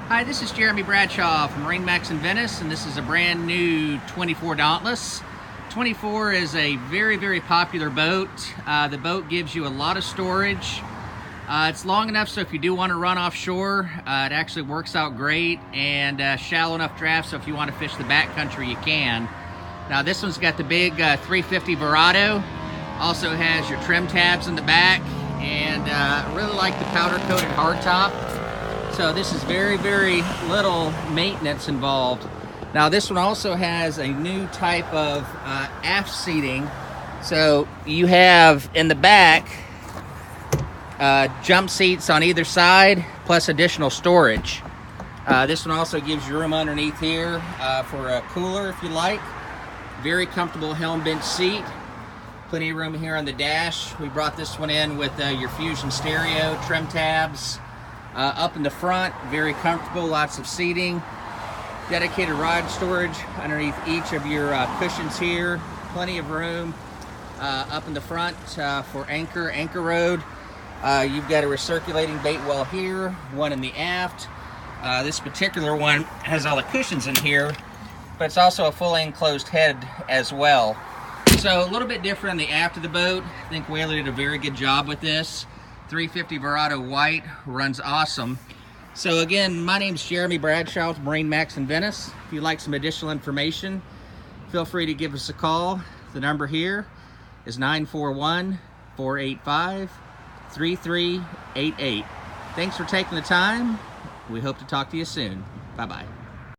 Hi, this is Jeremy Bradshaw from MarineMax Venice, and this is a brand new 24 Dauntless. 24 is a very popular boat. The boat gives you a lot of storage. It's long enough so if you do want to run offshore, it actually works out great, and shallow enough draft so if you want to fish the backcountry, you can. Now this one's got the big 350 Verado, also has your trim tabs in the back, and I really like the powder coated hardtop. So this is very little maintenance involved. Now this one also has a new type of aft seating. So you have in the back jump seats on either side plus additional storage. This one also gives you room underneath here for a cooler if you like. Very comfortable helm bench seat. Plenty of room here on the dash. We brought this one in with your Fusion stereo, trim tabs. Up in the front, very comfortable, lots of seating. Dedicated rod storage underneath each of your cushions here. Plenty of room up in the front for anchor rode. You've got a recirculating bait well here, one in the aft. This particular one has all the cushions in here, but it's also a fully enclosed head as well. So a little bit different on the aft of the boat. I think Whaler did a very good job with this. 350 Verado white, runs awesome. So again, my name's Jeremy Bradshaw with MarineMax Venice. If you'd like some additional information, feel free to give us a call. The number here is 941-485-3388. Thanks for taking the time. We hope to talk to you soon. Bye-bye.